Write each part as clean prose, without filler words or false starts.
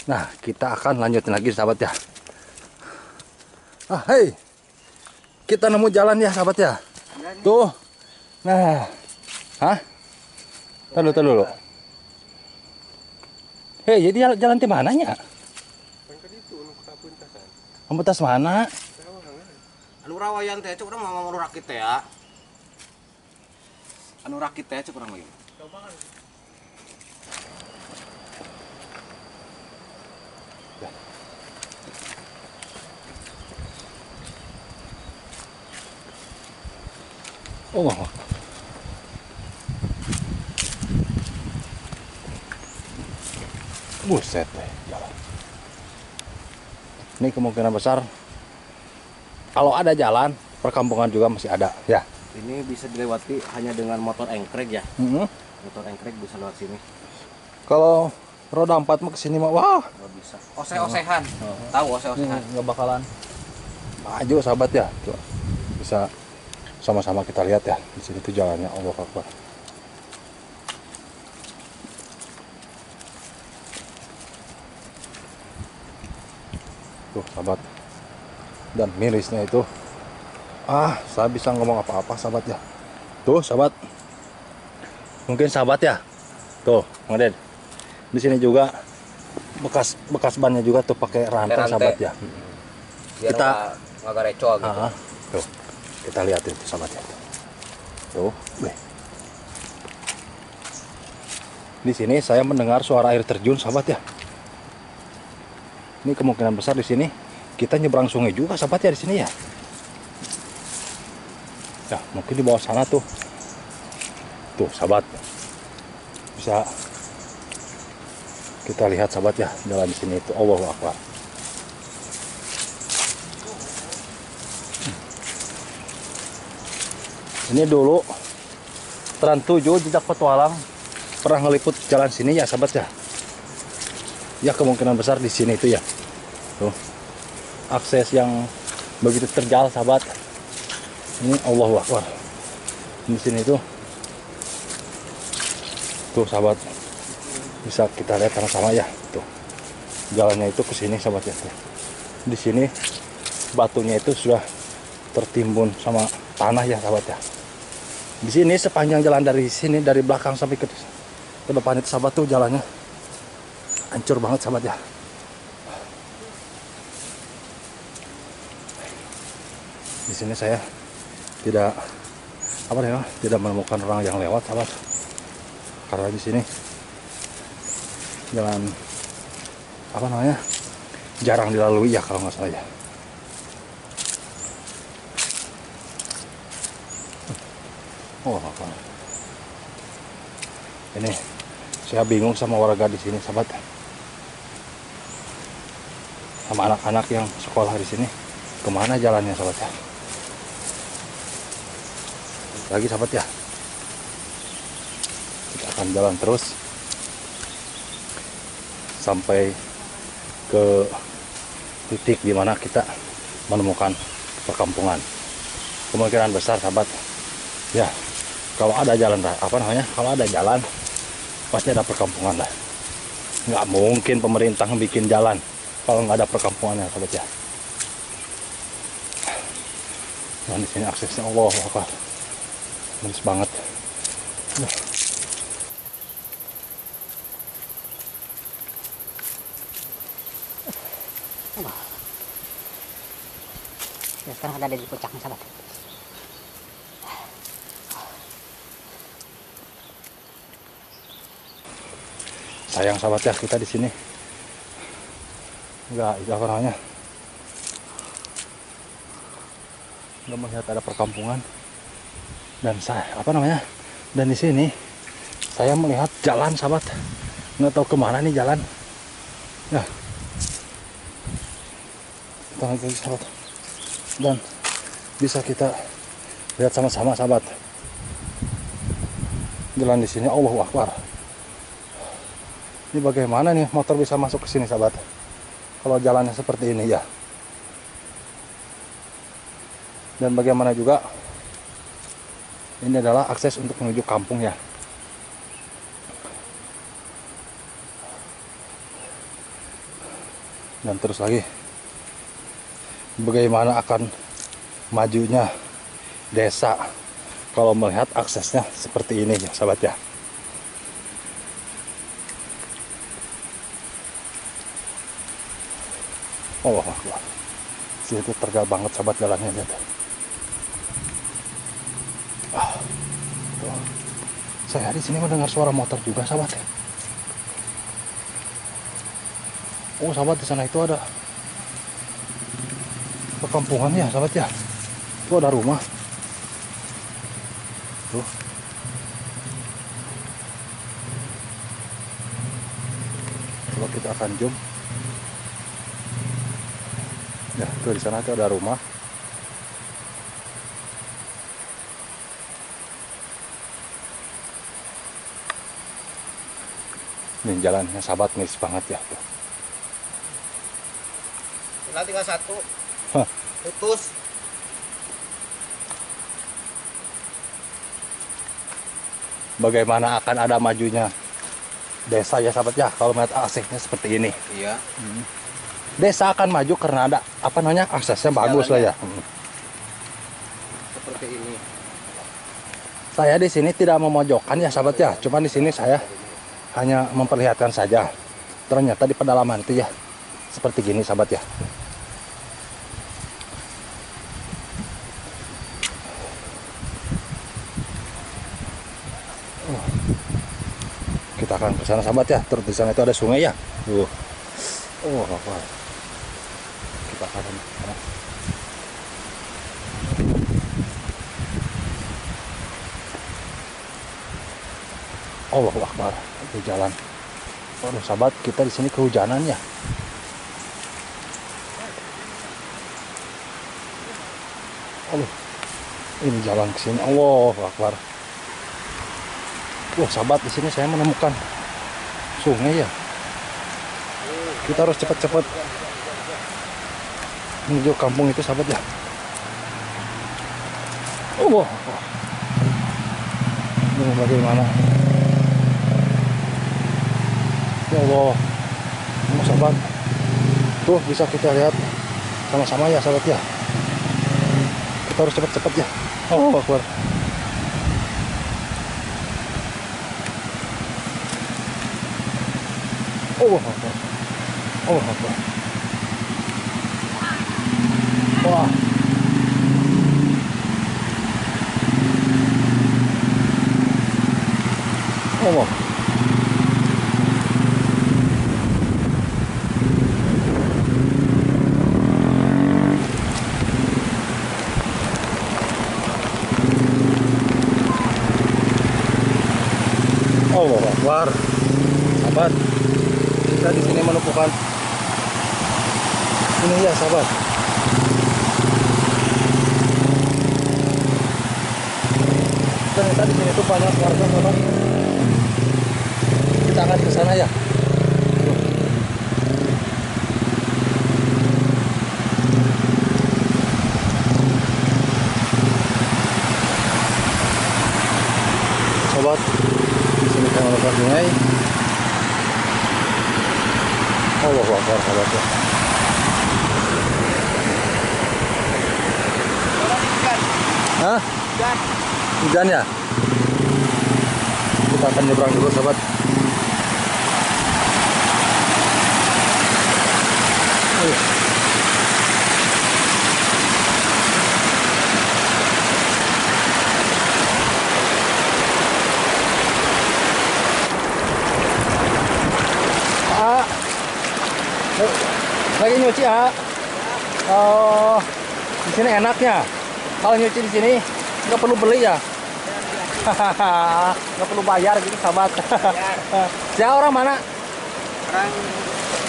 Nah, kita akan lanjutin lagi sahabat ya. Hei, kita nemu jalan ya sahabat ya. Tuh, nah, Tahu dulu. Hei, jadi jalan di mananya? Ampetas mana? Anu rawayan teh cuk urang mau rakit teh ya. Anu rakit teh cuk urang lagi. Oh. Buset deh, jalan. Ini kemungkinan besar kalau ada jalan, perkampungan juga masih ada, ya. Ini bisa dilewati hanya dengan motor engkrek ya. Motor engkrek bisa lewat sini. Kalau roda 4 mah kesini mah, wah, Nggak bisa. Ose-osehan. Tahu ose-osehan? nggak bakalan maju sahabat ya. Tuh, bisa sama-sama kita lihat ya. Di sini tuh jalannya, Allah Akbar. Tuh sahabat, dan mirisnya itu saya bisa ngomong apa-apa sahabat ya. Tuh sahabat, mungkin sahabat ya, tuh Mang di sini juga bekas bannya juga tuh pakai rantai sahabat ya. Biar Kita nggak reco gitu. Tuh kita lihat itu sahabat ya. Tuh, di sini saya mendengar suara air terjun sahabat ya. Ini kemungkinan besar di sini kita nyebrang sungai juga sahabat ya di sini ya. Ya, mungkin di bawah sana tuh. Tuh sahabat. Bisa kita lihat sahabat ya, jalan di sini itu Allahu Akbar. Ini dulu Trans 7 Jejak Petualang pernah ngeliput jalan sini ya sahabat ya. Ya kemungkinan besar di sini itu ya. Tuh. Akses yang begitu terjal sahabat. Ini Allahu Akbar. Di sini tuh. Tuh sahabat. Bisa kita lihat sama-sama ya. Tuh. Jalannya itu ke sini sahabat ya. Tuh. Di sini batunya itu sudah tertimbun sama tanah ya sahabat ya. Di sini sepanjang jalan dari sini dari belakang sampai ke depan itu sahabat tuh jalannya hancur banget sahabat ya. Di sini saya tidak menemukan orang yang lewat sahabat. Karena di sini jalan jarang dilalui ya kalau nggak salah ya. Oh apa? Ini saya bingung sama warga di sini sahabat. Sama anak-anak yang sekolah di sini, kemana jalannya sahabat ya? Lagi sahabat ya, kita akan jalan terus sampai ke titik di mana kita menemukan perkampungan. Kemungkinan besar sahabat, ya kalau ada jalan kalau ada jalan pasti ada perkampungan lah. Nggak mungkin pemerintah bikin jalan kalau nggak ada perkampungannya sahabat ya. Dan di sini aksesnya Allah Akbar, mulus banget. Ya, sekarang ada di puncaknya sahabat. Sayang sahabat ya, kita di sini nggak melihat ada perkampungan. Dan dan di sini saya melihat jalan sahabat, nggak tahu kemana nih jalan ya. Kita lagi sahabat, dan bisa kita lihat sama-sama sahabat, jalan di sini Allahu Akbar. Ini bagaimana nih motor bisa masuk ke sini sahabat kalau jalannya seperti ini ya. Dan bagaimana juga ini adalah akses untuk menuju kampung ya. Dan terus lagi, bagaimana akan majunya desa kalau melihat aksesnya seperti ini ya sahabat ya. Allah Akbar. Situ tergal banget sahabat jalannya lihat. Tuh. Saya di sini mendengar suara motor juga sahabat. Oh sahabat, di sana itu ada perkampungan ya sahabat ya. Itu ada rumah. Tuh. Coba kita akan zoom. Ya, tuh di sana tuh ada rumah. Ini jalannya sahabat miris banget ya. Tuh. Tinggal satu. Hah. Putus. Bagaimana akan ada majunya desa ya sahabat ya kalau melihat aksesnya seperti ini. Iya. Desa akan maju karena ada apa namanya aksesnya bagus lah ya. Seperti ini. Saya di sini tidak memojokkan ya sahabat ya, cuman di sini saya hanya memperlihatkan saja. Ternyata di pedalaman itu ya seperti gini sahabat ya. Kita akan ke sana sahabat ya. Terus di sana itu ada sungai ya. Tuh. Oh, apa? Kita akan ke sana. Allahu Akbar. Itu jalan. Waduh sahabat, kita di sini kehujanan ya. Allah. Ini jalan ke sini. Allahu Akbar. Wah sahabat, di sini saya menemukan sungai ya. Kita harus cepat-cepat menuju kampung itu sahabat ya. Oh, ini bagaimana? Ya Allah, oh, sahabat, tuh bisa kita lihat sama-sama ya sahabat ya. Kita harus cepat-cepat ya. Oh, Akbar. Oh, Akbar. Oh, Akbar. Wah. Allah. Allah Akbar. Sahabat, kita di sini menemukan ini ya sahabat. Ternyata di sini tuh banyak warga sahabat. Kita akan ke sana ya. Sobat, di sini kita menemukan sungai. Allahu Akbar sahabat ya. Hah? Hujan. Hujan ya? Kita akan nyebrang dulu sahabat. Lagi nyuci ya? Oh, di sini enaknya. Kalau nyuci di sini nggak perlu beli ya? Nggak perlu bayar gitu sahabat. Saya orang mana? Orang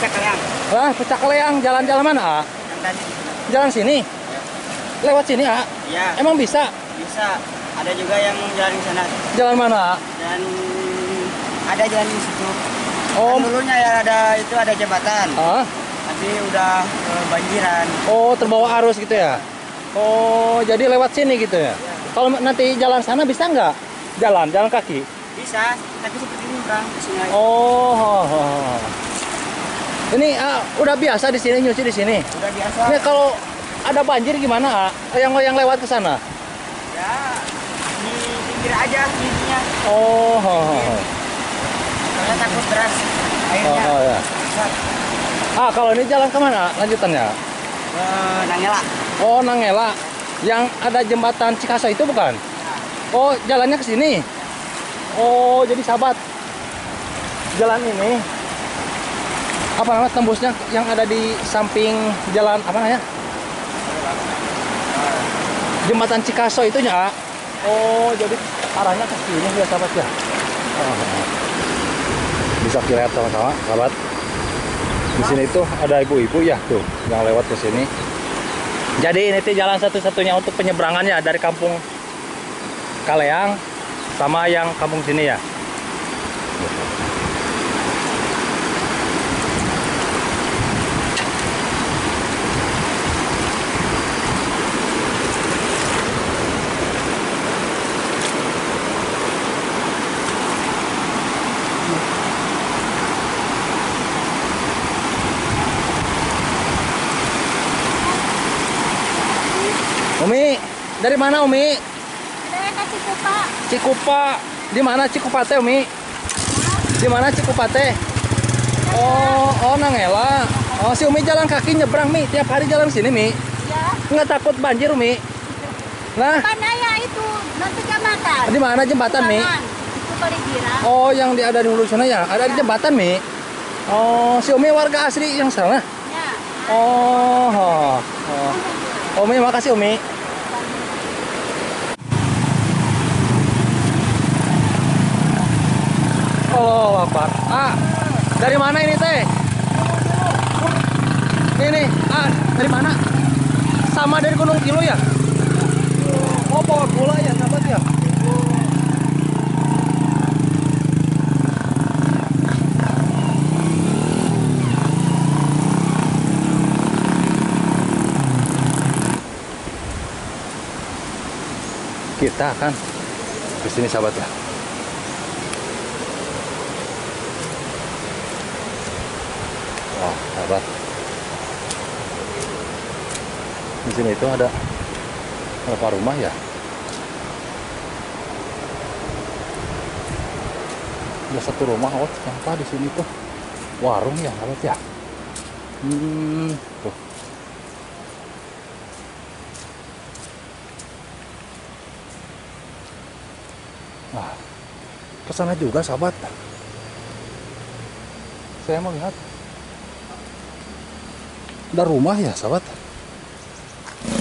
Cakaleang. Lah, Pecakaleang, jalan-jalan mana? Jalan sini? Lewat sini ah? Ya, Emang bisa? bisa. Ada juga yang jalan di sana. Jalan mana? Dan ada jalan di situ. Oh, Kan dulunya ya ada jembatan. ah? Tapi udah banjiran. Oh, terbawa arus gitu ya? Oh, jadi lewat sini gitu ya? Kalau nanti jalan sana bisa nggak? Jalan kaki? Bisa, tapi seperti ini Bang, ke sungai. Oh, Ini udah biasa di sini nyuci di sini. Udah biasa. Ini kalau ada banjir gimana? Yang lewat ke sana? Ya, di pinggir aja nyucinya. Oh, Soalnya takut deras airnya. ya. Besar. Kalau ini jalan kemana lanjutannya? Nangela. Oh, Nangela. Yang ada jembatan Cikaso itu bukan? Oh, jalannya ke sini. Oh, jadi sahabat. Jalan ini apa namanya tembusnya yang ada di samping jalan apa namanya? Jembatan Cikaso itunya. Oh, jadi arahnya ke sini ya sahabat ya. Bisa kita lihat sama-sama, sahabat. Di sini tuh ada ibu-ibu ya tuh yang lewat ke sini. Jadi ini tuh jalan satu-satunya untuk penyeberangannya dari kampung Kaleang sama yang kampung sini ya. Umi, dari mana Umi? Dari Cikupa. Cikupa. Di mana Cikupa teh Umi? Di mana Cikupa teh? Oh, Nangela. Oh, si Umi jalan kaki nyebrang Mi, tiap hari jalan sini Mi. Ya. Nggak takut banjir Umi? Nah, Mana ya itu? Nanti jembatan. di mana jembatan Mi? Itu Paligira. Oh, yang ada di hulu sana ya? Ada di jembatan Mi? Oh, si Umi warga asli yang sana? Ya. Oh. Umi, makasih Umi. Oh, lapar. Dari mana ini teh? Ini, dari mana? Sama dari Gunung Kilo ya? Oh, bawa gula ya, sahabat ya? Kita akan ke sini sahabat ya. Wah, sahabat. Di sini itu ada berapa rumah ya? Ada satu rumah, oh ternyata di sini tuh warung ya, sahabat ya. Tuh. Nah, ke sana juga sahabat. Saya mau lihat. Ada rumah ya sahabat.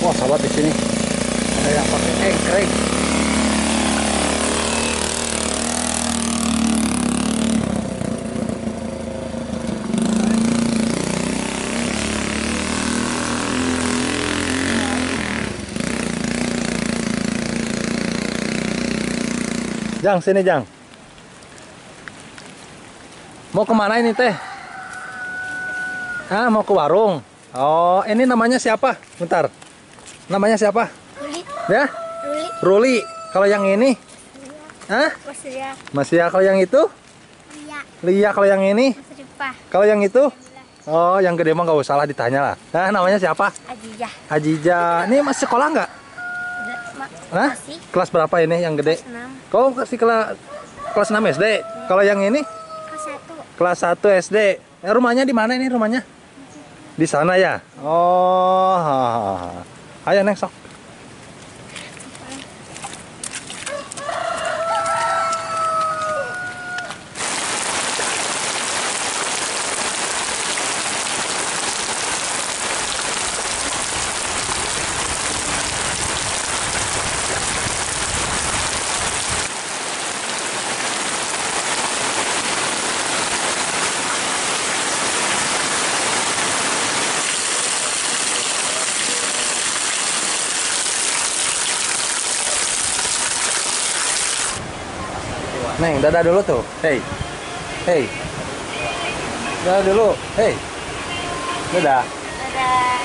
Wah sahabat di sini ada yang pakai engkrek. Jang, sini Jang. Mau kemana ini teh? Mau ke warung. Oh, ini namanya siapa? Bentar. Namanya siapa? Ruli. Ya? Ruli. Ruli. Kalau yang ini? Hah? Mas Ria. Mas ya. Kalau yang itu? Ria. Lia. Kalau yang ini? Mas Ripa. Kalau yang itu? Oh, yang gede mah nggak usah lah ditanya lah. Namanya siapa? Ajijah. Hajijah. Ini masih sekolah nggak? Hah? Masih. Kelas berapa ini yang gede? Kelas 6. Kau kasih kelas 6 SD. Kalau yang ini? Kelas 1. Kelas 1 SD. Rumahnya di mana ini rumahnya? Di sana ya? Oh. Ayo Neng sok. Neng, dadah dulu tuh. Hey. Hey. Dadah dulu. Hey. Dadah. Dadah.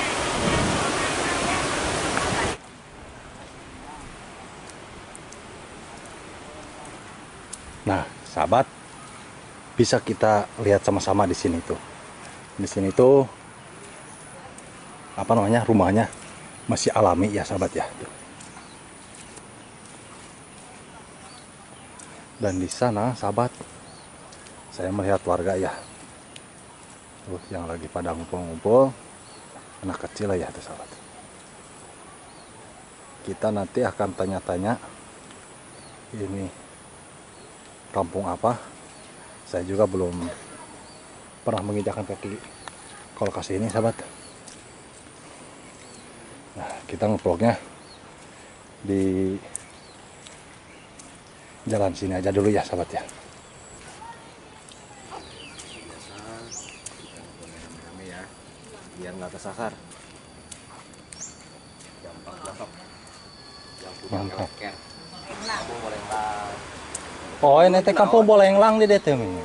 Nah, sahabat, bisa kita lihat sama-sama di sini tuh. Di sini tuh apa namanya, rumahnya masih alami ya sahabat ya. Tuh. Dan di sana sahabat, saya melihat warga ya. Tuh yang lagi pada ngumpul-ngumpul, anak kecil lah ya tuh sahabat. Kita nanti akan tanya-tanya ini kampung apa. Saya juga belum pernah menginjakkan kaki kalau ke sini sahabat. Nah, kita ngevlognya di jalan sini aja dulu ya sahabat ya. Rame ya, biar nggak kesasar. Gampang. Yang punya Mantap. leker. Kamu boleh lah. Oh ini teh kampung Bolenglang di DT ini.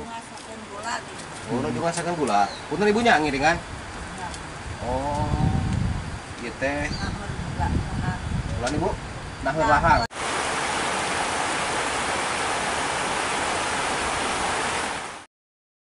Udah juga masakan gula. Punten ibunya ngiringan. Oh. Ieu teh. Ulan ibu. Nah, lahang.